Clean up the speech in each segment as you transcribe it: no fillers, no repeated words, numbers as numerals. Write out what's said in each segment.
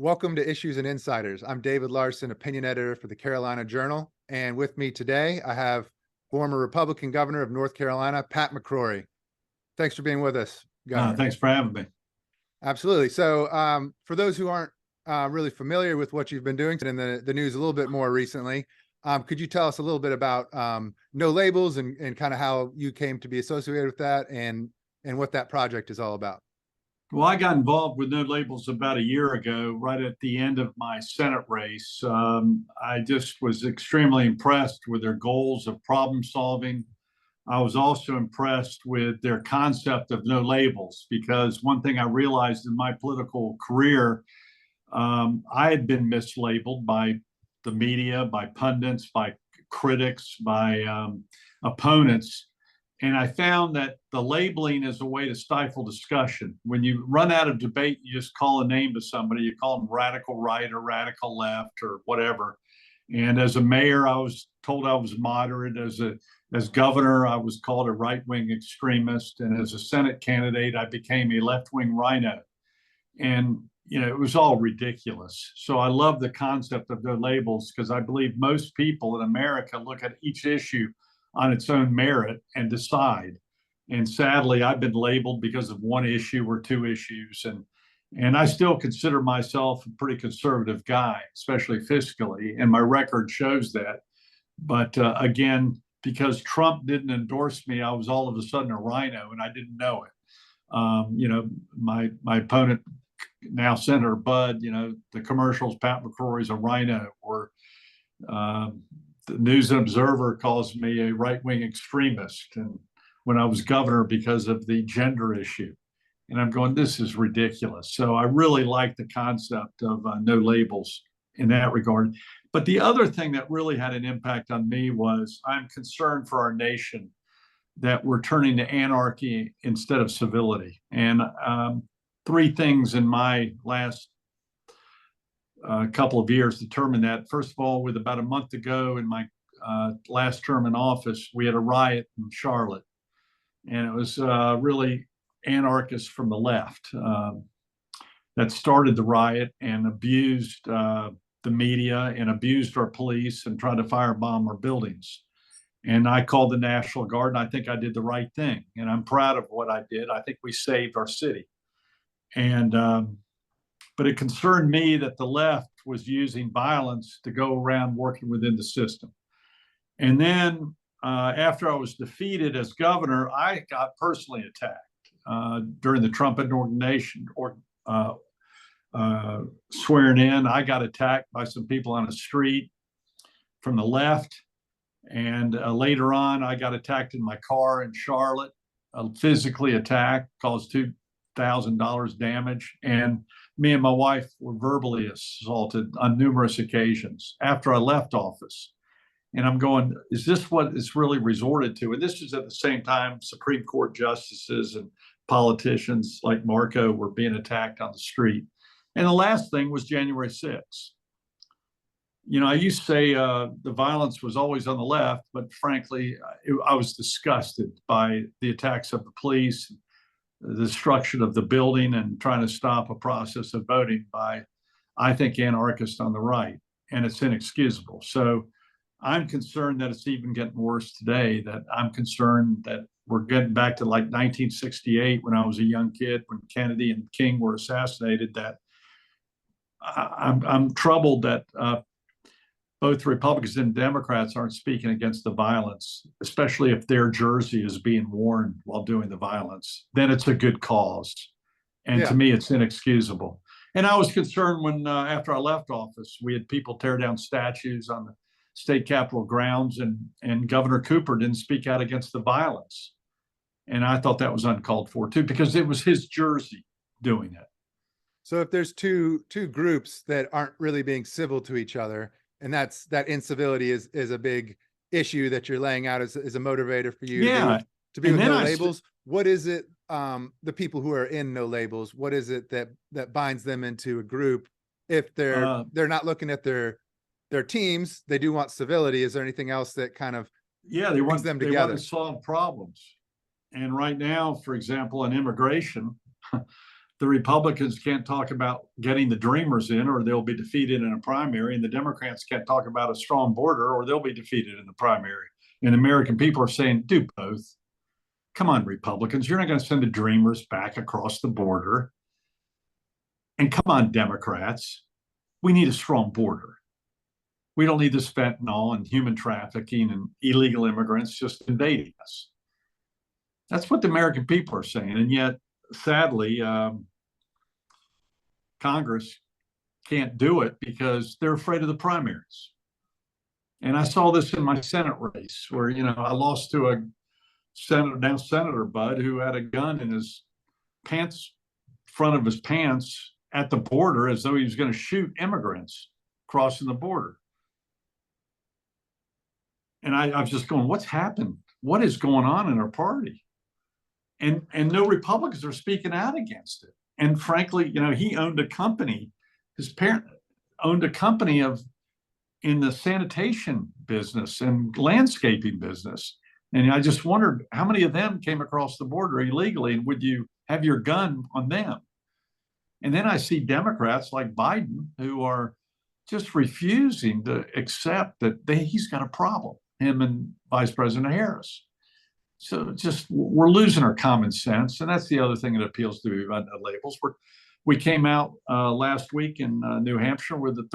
Welcome to Issues and Insiders. I'm David Larson, opinion editor for the Carolina Journal. And with me today, I have former Republican governor of North Carolina, Pat McCrory. Thanks for being with us, Governor. Thanks for having me. Absolutely. So for those who aren't really familiar with what you've been doing in the news a little bit more recently, could you tell us a little bit about No Labels and kind of how you came to be associated with that and what that project is all about? Well, I got involved with No Labels about a year ago, right at the end of my Senate race. I just was extremely impressed with their goals of problem solving. I was also impressed with their concept of no labels, because one thing I realized in my political career, I had been mislabeled by the media, by pundits, by critics, by opponents. And I found that the labeling is a way to stifle discussion. When you run out of debate, you just call a name to somebody. You call them radical right or radical left or whatever. And as a mayor, I was told I was moderate. As governor, I was called a right-wing extremist. And as a Senate candidate, I became a left-wing rhino. And it was all ridiculous. So I love the concept of no labels, because I believe most people in America look at each issue on its own merit and decide. And sadly, I've been labeled because of one issue or two issues. And I still consider myself a pretty conservative guy, especially fiscally, and my record shows that. But again, because Trump didn't endorse me, I was all of a sudden a rhino, and I didn't know it. My opponent, now Senator Bud, the commercials, Pat McCrory's a rhino, or the News and Observer calls me a right-wing extremist, and when I was governor, because of the gender issue. And I'm going, this is ridiculous. So I really like the concept of no labels in that regard. But the other thing that really had an impact on me was I'm concerned for our nation that we're turning to anarchy instead of civility. And three things in my last couple of years determined that. First of all, with about a month ago in my last term in office, we had a riot in Charlotte, and it was really anarchists from the left that started the riot and abused the media and abused our police and tried to firebomb our buildings. And I called the National Guard, and I think I did the right thing. And I'm proud of what I did. I think we saved our city. And but it concerned me that the left was using violence to go around working within the system. And then after I was defeated as governor, I got personally attacked during the Trump inauguration or swearing in. I got attacked by some people on the street from the left. And later on, I got attacked in my car in Charlotte, physically attacked, caused $2,000 damage. And me and my wife were verbally assaulted on numerous occasions after I left office. And I'm going, is this what it's really resorted to? And this is at the same time Supreme Court justices and politicians like Marco were being attacked on the street. And the last thing was January 6th. I used to say the violence was always on the left, but frankly, I was disgusted by the attacks of the police, the destruction of the building, and trying to stop a process of voting by, I think, anarchists on the right. And it's inexcusable. So I'm concerned that it's even getting worse today, that I'm concerned that we're getting back to like 1968 when I was a young kid, when Kennedy and King were assassinated, that I'm troubled that both Republicans and Democrats aren't speaking against the violence, especially if their jersey is being worn while doing the violence. Then it's a good cause. And to me, it's inexcusable. And I was concerned when, after I left office, we had people tear down statues on the state capitol grounds, and Governor Cooper didn't speak out against the violence. And I thought that was uncalled for too, because it was his jersey doing it. So if there's two groups that aren't really being civil to each other, and that incivility is a big issue that you're laying out as a motivator for you to be with No Labels. What is it, the people who are in No Labels, what is it that binds them into a group? If they're not looking at their teams, they do want civility. Is there anything else that kind of they want them together? They want to solve problems. And right now, for example, in immigration, the Republicans can't talk about getting the Dreamers in, or they'll be defeated in a primary, and the Democrats can't talk about a strong border, or they'll be defeated in the primary. And the American people are saying, do both. Come on, Republicans, you're not going to send the Dreamers back across the border. And come on, Democrats, we need a strong border. We don't need this fentanyl and human trafficking and illegal immigrants just invading us. That's what the American people are saying. And yet, sadly, Congress can't do it because they're afraid of the primaries. And I saw this in my Senate race where, I lost to a Senator Bud who had a gun in his front of his pants at the border as though he was going to shoot immigrants crossing the border. And I was just going, what's happened? What is going on in our party? And no Republicans are speaking out against it. And frankly, he owned a company. His parent owned a company in the sanitation business and landscaping business. And I just wondered how many of them came across the border illegally, and would you have your gun on them? And then I see Democrats like Biden who are just refusing to accept that he's got a problem, him and Vice President Harris. So just we're losing our common sense. And that's the other thing that appeals to me about labels. We came out last week in New Hampshire with the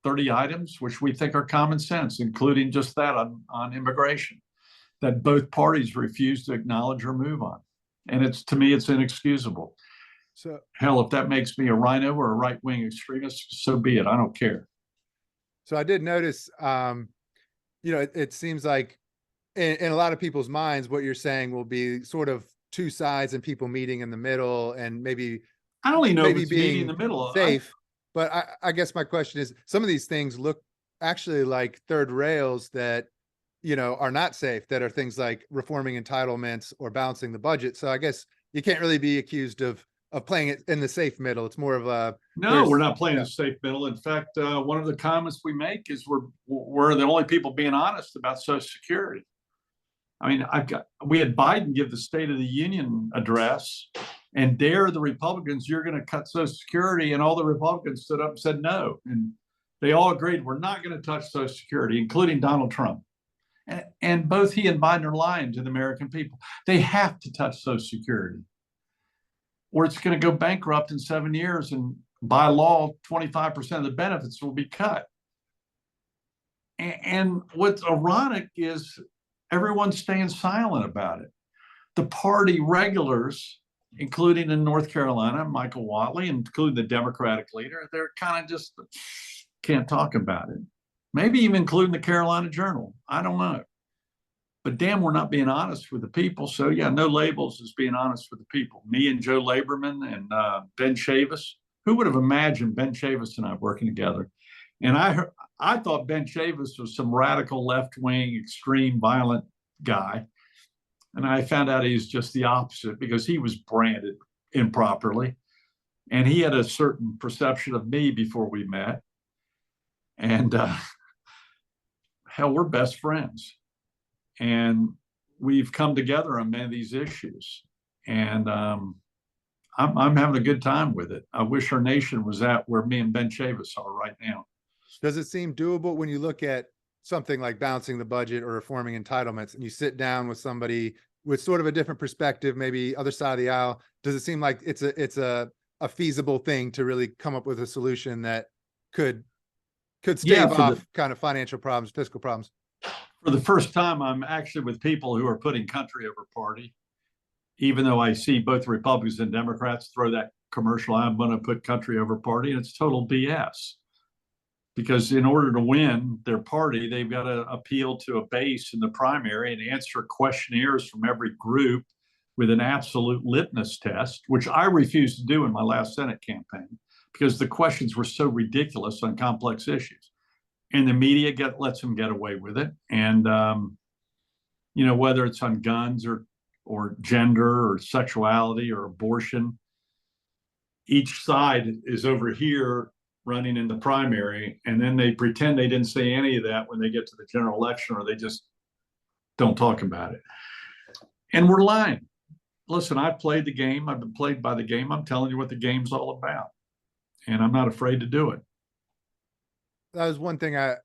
30 items, which we think are common sense, including just that on immigration, that both parties refuse to acknowledge or move on. And to me, it's inexcusable. So hell, if that makes me a rhino or a right-wing extremist, so be it. I don't care. So I did notice, it seems like in a lot of people's minds, what you're saying will be sort of two sides and people meeting in the middle, and maybe I don't know if it's meeting in the middle. Safe. But I guess my question is, some of these things look actually like third rails that, are not safe, that are things like reforming entitlements or balancing the budget. So I guess you can't really be accused of playing it in the safe middle. It's more of a no. We're not playing the safe middle. In fact, one of the comments we make is we're the only people being honest about Social Security. I mean, we had Biden give the State of the Union address and dare the Republicans, you're going to cut Social Security, and all the Republicans stood up and said no, and they all agreed we're not going to touch Social Security, including Donald Trump. And both he and Biden are lying to the American people. They have to touch Social Security, or it's going to go bankrupt in 7 years, and by law, 25% of the benefits will be cut. And what's ironic is everyone's staying silent about it. The party regulars, including in North Carolina, Michael Whatley, and including the Democratic leader, they're kind of just can't talk about it. Maybe even including the Carolina Journal. I don't know. But damn, we're not being honest with the people. So yeah, no labels is being honest with the people. Me and Joe Lieberman and Ben Chavis. Who would have imagined Ben Chavis and I working together? And I thought Ben Chavis was some radical left-wing, extreme, violent guy. And I found out he's just the opposite, because he was branded improperly. And he had a certain perception of me before we met. And hell, we're best friends. And we've come together on many of these issues. And I'm having a good time with it. I wish our nation was at where me and Ben Chavis are right now. Does it seem doable when you look at something like balancing the budget or reforming entitlements, and you sit down with somebody with sort of a different perspective, maybe other side of the aisle? Does it seem like it's a feasible thing to really come up with a solution that could stave off kind of financial problems, fiscal problems? For the first time, I'm actually with people who are putting country over party, even though I see both Republicans and Democrats throw that commercial, I'm going to put country over party, and it's total BS. Because in order to win their party, they've got to appeal to a base in the primary and answer questionnaires from every group with an absolute litmus test, which I refused to do in my last Senate campaign because the questions were so ridiculous on complex issues. And the media lets them get away with it. And, whether it's on guns or gender or sexuality or abortion, each side is over here running in the primary, and then they pretend they didn't say any of that when they get to the general election, or they just don't talk about it. And we're lying. listen, I've played the game. I've been played by the game. I'm telling you what the game's all about, and I'm not afraid to do it. That was one thing I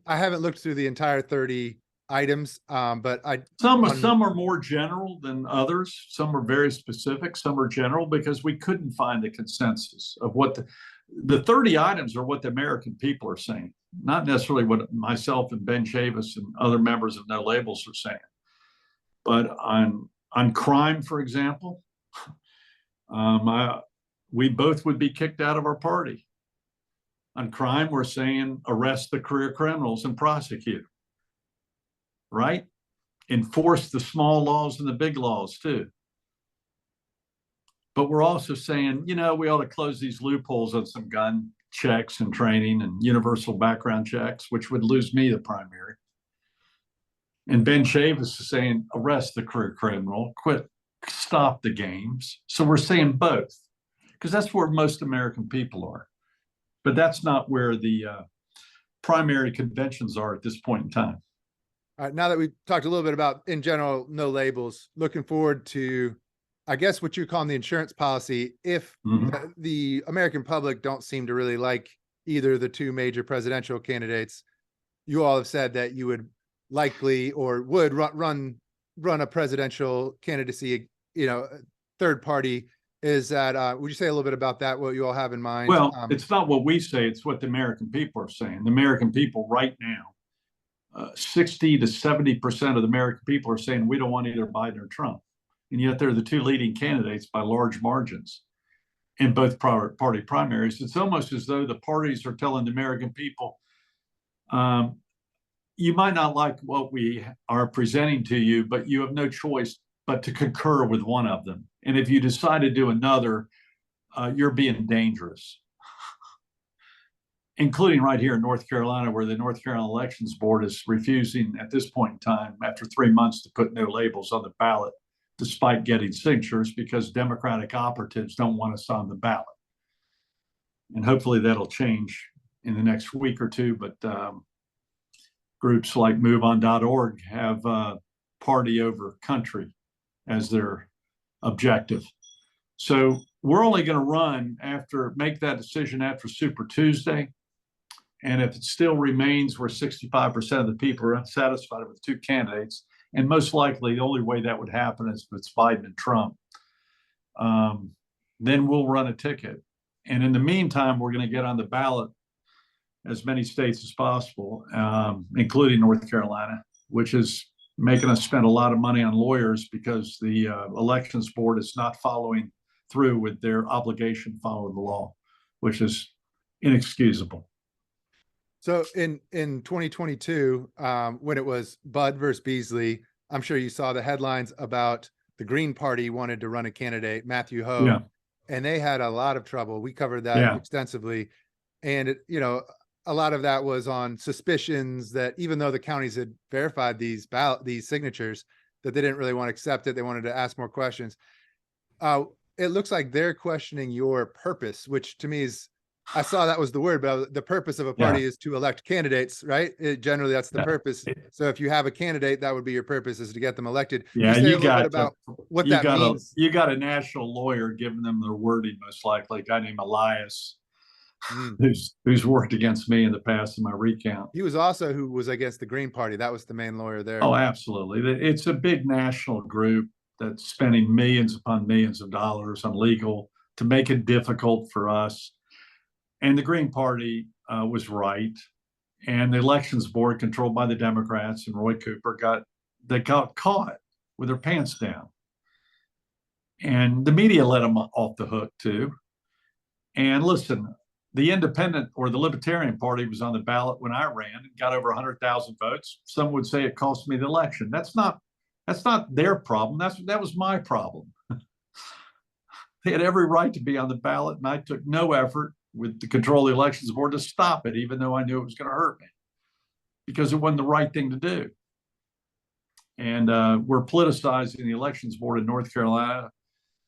haven't looked through the entire 30 items, but some are more general than others. Some are very specific. Some are general because we couldn't find a consensus of what the 30 items are what the American people are saying, not necessarily what myself and Ben Chavis and other members of No Labels are saying. But on crime, for example, we both would be kicked out of our party. On crime, we're saying arrest the career criminals and prosecute, right? Enforce the small laws and the big laws too. But we're also saying, we ought to close these loopholes on some gun checks and training and universal background checks, which would lose me the primary. And Ben Chavis is saying, arrest the career criminal, stop the games. So we're saying both, because that's where most American people are. But that's not where the primary conventions are at this point in time. All right, now that we've talked a little bit about, in general, No Labels, looking forward to, I guess, what you're calling the insurance policy. If the American public don't seem to really like either of the two major presidential candidates, you all have said that you would likely or would run a presidential candidacy, third party. Is that, would you say a little bit about that, what you all have in mind? Well, it's not what we say, it's what the American people are saying. The American people right now, 60 to 70% of the American people are saying we don't want either Biden or Trump. And yet they're the two leading candidates by large margins in both party primaries. It's almost as though the parties are telling the American people, you might not like what we are presenting to you, but you have no choice but to concur with one of them. And if you decide to do another, you're being dangerous. Including right here in North Carolina, where the North Carolina Elections Board is refusing at this point in time, after 3 months, to put No Labels on the ballot, despite getting signatures, because Democratic operatives don't want us on the ballot. And hopefully that'll change in the next week or two. But groups like MoveOn.org have party over country as their objective. So we're only going to make that decision after Super Tuesday. And if it still remains where 65% of the people are unsatisfied with two candidates, and most likely the only way that would happen is if it's Biden and Trump, then we'll run a ticket. And in the meantime, we're going to get on the ballot as many states as possible, including North Carolina, which is making us spend a lot of money on lawyers because the elections board is not following through with their obligation to follow the law, which is inexcusable. So in 2022, when it was Bud versus Beasley, I'm sure you saw the headlines about the Green Party wanted to run a candidate, Matthew Hogue, and they had a lot of trouble. We covered that extensively. And, a lot of that was on suspicions that even though the counties had verified these signatures, that they didn't really want to accept it. They wanted to ask more questions. It looks like they're questioning your purpose, which to me is, I saw that was the word, but the purpose of a party is to elect candidates, right? Generally, that's the purpose. So if you have a candidate, that would be your purpose, is to get them elected. Yeah, you got about what that means. You got a national lawyer giving them their wording, most likely, a guy named Elias, who's worked against me in the past in my recount. He was also who was against the Green Party. That was the main lawyer there. Oh, absolutely. It's a big national group that's spending millions upon millions of dollars on legal to make it difficult for us. And the Green Party was right. And the elections board, controlled by the Democrats and Roy Cooper, got caught with their pants down. And the media let them off the hook too. And listen, the Independent or the Libertarian Party was on the ballot when I ran and got over 100,000 votes. Some would say it cost me the election. That's not their problem. That was my problem. They had every right to be on the ballot, and I took no effort with the control of the elections board to stop it, even though I knew it was going to hurt me, because it wasn't the right thing to do. And we're politicizing the elections board in North Carolina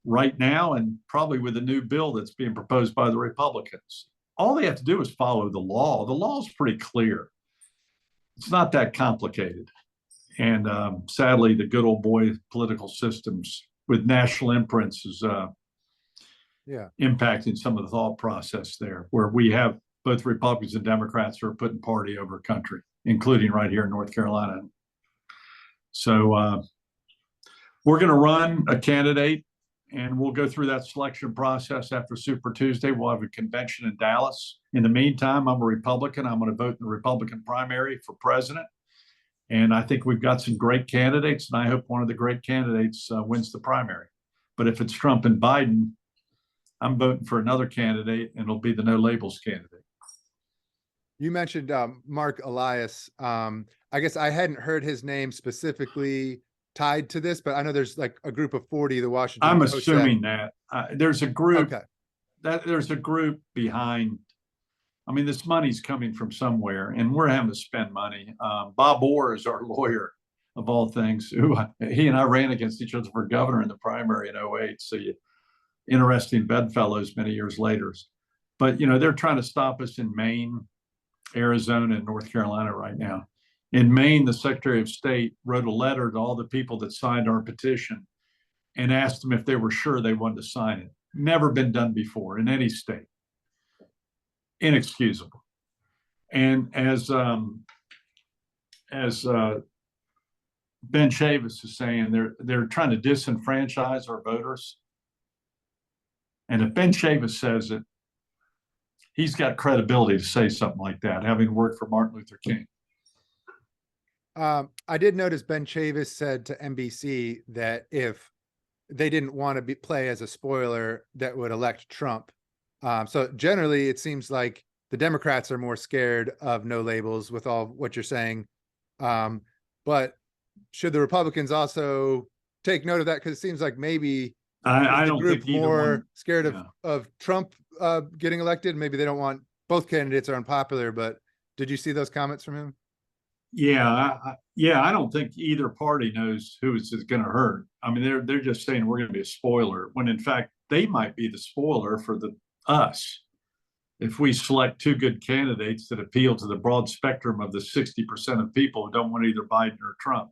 right now, and probably with a new bill that's being proposed by the Republicans. All they have to do is follow the law. The law is pretty clear. It's not that complicated. And sadly, the good old boy political systems with national imprints is Yeah. impacting some of the thought process there, where we have both Republicans and Democrats who are putting party over country, including right here in North Carolina. So we're going to run a candidate, and we'll go through that selection process after Super Tuesday. We'll have a convention in Dallas. In the meantime, I'm a Republican. I'm going to vote in the Republican primary for president. And I think we've got some great candidates, and I hope one of the great candidates wins the primary. But if it's Trump and Biden, I'm voting for another candidate, and it'll be the no labels candidate. You mentioned Mark Elias. I guess I hadn't heard his name specifically tied to this, but I know there's like a group of 40, the Washington I'm Post assuming that there's a group okay. there's a group behind. I mean, this money's coming from somewhere, and we're having to spend money. Bob Orr is our lawyer, of all things. He and I ran against each other for governor in the primary in 2008. So interesting bedfellows many years later. But, they're trying to stop us in Maine, Arizona, and North Carolina right now. In Maine, the Secretary of State wrote a letter to all the people that signed our petition and asked them if they were sure they wanted to sign it. Never been done before in any state. Inexcusable. And as Ben Chavis is saying, they're trying to disenfranchise our voters. And if Ben Chavis says it, he's got credibility to say something like that, having worked for Martin Luther King. I did notice Ben Chavis said to NBC that if they didn't want to play as a spoiler, that would elect Trump. So generally, it seems like the Democrats are more scared of no labels with all what you're saying. But should the Republicans also take note of that? Because it seems like maybe I don't group think either more one, scared of Trump getting elected. Maybe they don't want, both candidates are unpopular, but did you see those comments from him? Yeah, I don't think either party knows who it's going to hurt. I mean, they're just saying we're going to be a spoiler, when in fact they might be the spoiler for us. If we select two good candidates that appeal to the broad spectrum of the 60% of people who don't want either Biden or Trump.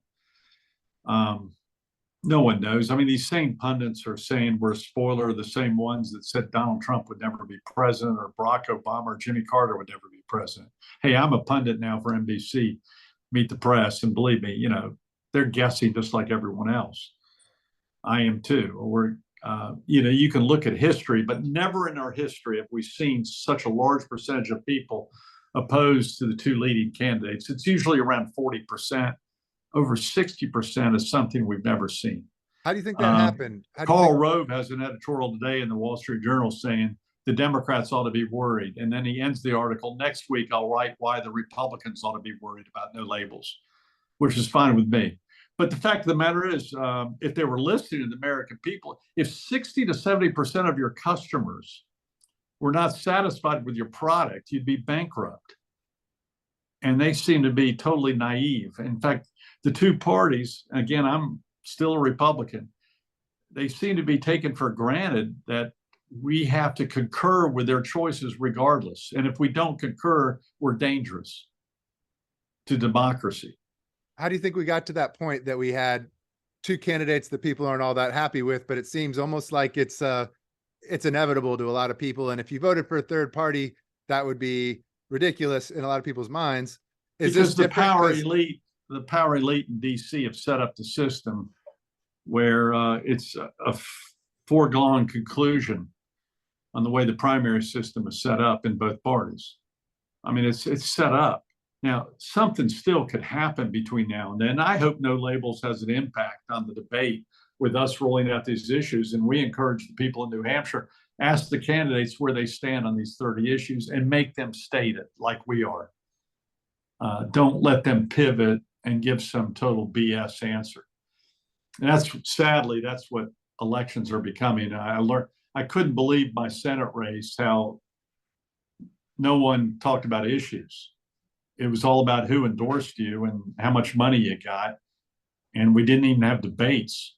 No one knows. I mean, these same pundits are saying we're a spoiler, the same ones that said Donald Trump would never be president, or Barack Obama or Jimmy Carter would never be president. Hey, I'm a pundit now for NBC, Meet the Press, and believe me, they're guessing just like everyone else. I am too. You can look at history, but never in our history have we seen such a large percentage of people opposed to the two leading candidates. It's usually around 40%. Over 60% is something we've never seen. How do you think that happened? Karl Rove has an editorial today in the Wall Street Journal saying the Democrats ought to be worried. And then he ends the article, next week I'll write why the Republicans ought to be worried about no labels, which is fine with me. But the fact of the matter is, if they were listening to the American people, if 60 to 70% of your customers were not satisfied with your product, you'd be bankrupt. And they seem to be totally naive. In fact, the two parties, again, I'm still a Republican, they seem to be taken for granted that we have to concur with their choices regardless. And if we don't concur, we're dangerous to democracy. How do you think we got to that point that we had two candidates that people aren't all that happy with, but it seems almost like it's inevitable to a lot of people. And if you voted for a third party, that would be ridiculous in a lot of people's minds. Because the power elite in DC have set up the system where it's a foregone conclusion on the way the primary system is set up in both parties. I mean, it's set up. Now, something still could happen between now and then. I hope no labels has an impact on the debate with us rolling out these issues. And we encourage the people in New Hampshire, ask the candidates where they stand on these 30 issues and make them state it like we are. Don't let them pivot and give some total BS answer. And sadly, that's what elections are becoming. I couldn't believe my Senate race, how no one talked about issues. It was all about who endorsed you and how much money you got. And we didn't even have debates.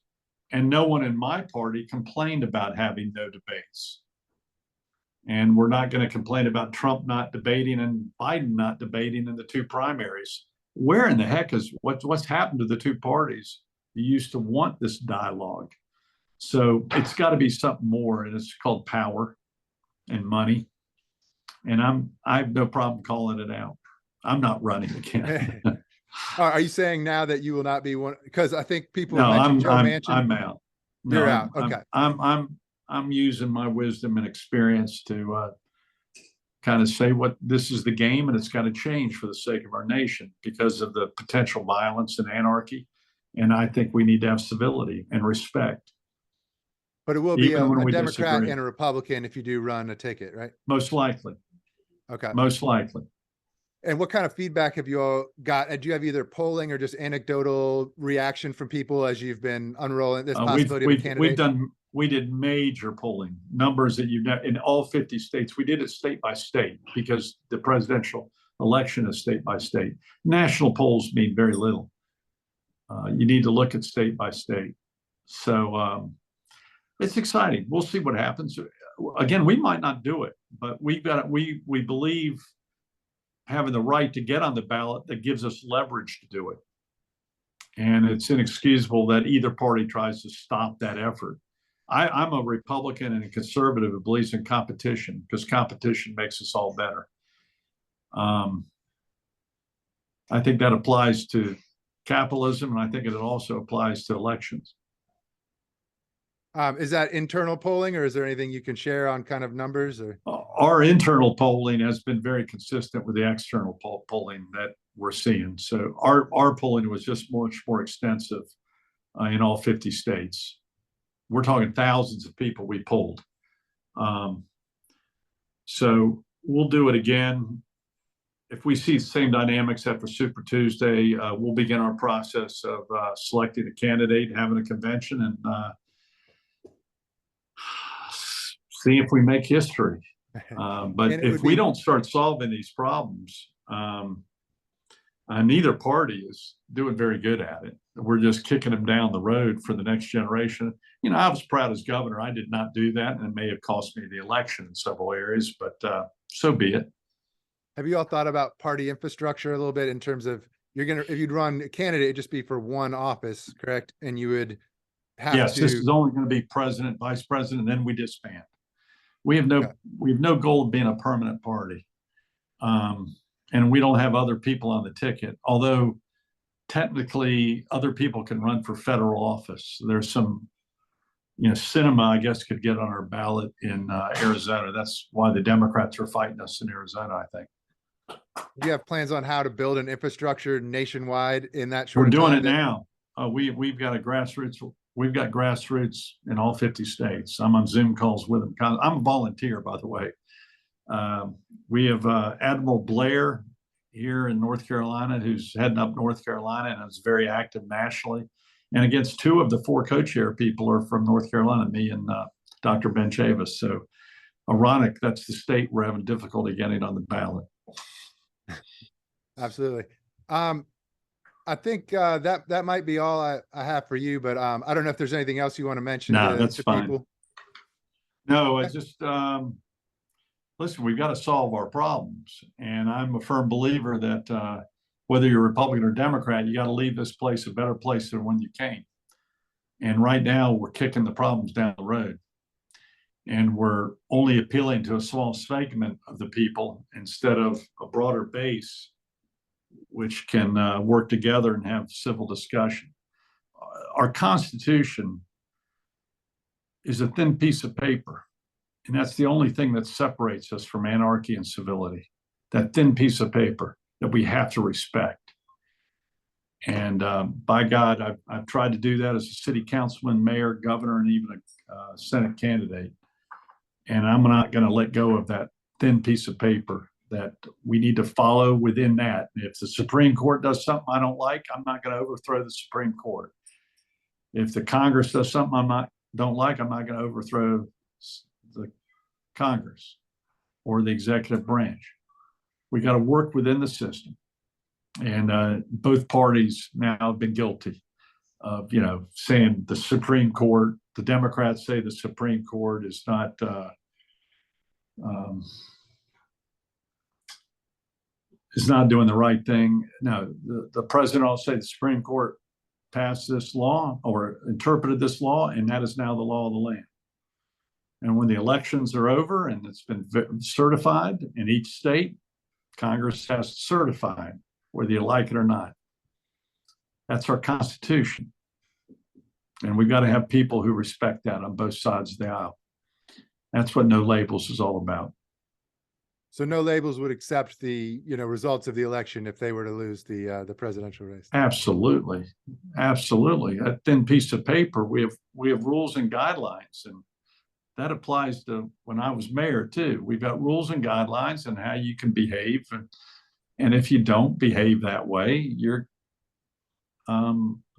And no one in my party complained about having no debates. And we're not going to complain about Trump not debating and Biden not debating in the two primaries. Where in the heck is what's happened to the two parties? You used to want this dialogue. So it's got to be something more, and it's called power and money. And I have no problem calling it out. I'm not running again. Are you saying now that you will not be one? Because I think people No, have mentioned Joe Manchin. I'm out. No, You're out. Okay. I'm using my wisdom and experience to kind of say what this is the game, and it's got to change for the sake of our nation because of the potential violence and anarchy. And I think we need to have civility and respect. But it will be even when a we Democrat disagree. and a Republican if you do run a ticket, right? Most likely. Okay. Most likely. And what kind of feedback have you all got? Do you have either polling or just anecdotal reaction from people as you've been unrolling this possibility of a candidate? We did major polling numbers that you've in all 50 states. We did it state by state because the presidential election is state by state. National polls mean very little. You need to look at state by state. So it's exciting. We'll see what happens. Again, we might not do it, but we believe having the right to get on the ballot that gives us leverage to do it. And it's inexcusable that either party tries to stop that effort. I'm a Republican and a conservative who believes in competition because competition makes us all better. I think that applies to capitalism, and I think it also applies to elections. Is that internal polling, or is there anything you can share on kind of numbers? Or our internal polling has been very consistent with the external polling that we're seeing. So our polling was just much more extensive in all 50 states. We're talking thousands of people we polled. So we'll do it again. If we see the same dynamics after Super Tuesday, we'll begin our process of selecting a candidate, having a convention, and see if we make history. But if we don't start solving these problems, neither party is doing very good at it. We're just kicking them down the road for the next generation. You know, I was proud as governor. I did not do that, and it may have cost me the election in several areas, but so be it. Have you all thought about party infrastructure a little bit in terms of if you'd run a candidate, it'd just be for one office, correct? And you would have yes, this is only going to be president, vice president, and then we disband. We have no goal of being a permanent party. And we don't have other people on the ticket, although technically other people can run for federal office. There's some, Cinema, I guess, could get on our ballot in Arizona. That's why the Democrats are fighting us in Arizona, I think. Do you have plans on how to build an infrastructure nationwide in that short time? We're doing it now. We've got grassroots in all 50 states. I'm on Zoom calls with them. I'm a volunteer, by the way. We have Admiral Blair here in North Carolina, who's heading up North Carolina and is very active nationally. And against 2 of the 4 co-chair people are from North Carolina, me and Dr. Ben Chavis. So ironic, that's the state we're having difficulty getting on the ballot. Absolutely. I think that might be all I have for you, but I don't know if there's anything else you want to mention to fine. people. No, I just listen, we've got to solve our problems. And I'm a firm believer that whether you're Republican or Democrat, you got to leave this place a better place than when you came. And right now we're kicking the problems down the road. And we're only appealing to a small segment of the people instead of a broader base, which can work together and have civil discussion. Our Constitution is a thin piece of paper. And that's the only thing that separates us from anarchy and civility, that thin piece of paper that we have to respect. And by God, I've tried to do that as a city councilman, mayor, governor, and even a Senate candidate. And I'm not going to let go of that thin piece of paper, that we need to follow within that. If the Supreme Court does something I don't like, I'm not going to overthrow the Supreme Court. If the Congress does something don't like, I'm not going to overthrow the Congress or the executive branch. We got to work within the system. And both parties now have been guilty of, saying the Supreme Court, the Democrats say the Supreme Court is not doing the right thing. No, the president will say the Supreme Court passed this law or interpreted this law, and that is now the law of the land. And when the elections are over and it's been certified in each state, Congress has to certify it, whether you like it or not. That's our Constitution. And we've got to have people who respect that on both sides of the aisle. That's what No Labels is all about. So No Labels would accept the, results of the election if they were to lose the presidential race. Absolutely. Absolutely. A thin piece of paper. We have rules and guidelines, and that applies to when I was mayor too. We've got rules and guidelines and how you can behave. And if you don't behave that way,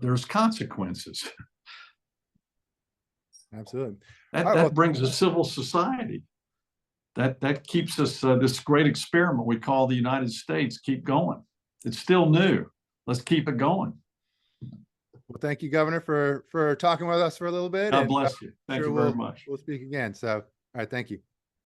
there's consequences. Absolutely. That brings a civil society. That keeps us, this great experiment we call the United States, keep going. It's still new. Let's keep it going. Well, thank you, Governor, for talking with us for a little bit. God bless you. Thank you very much. We'll speak again. So, all right. Thank you.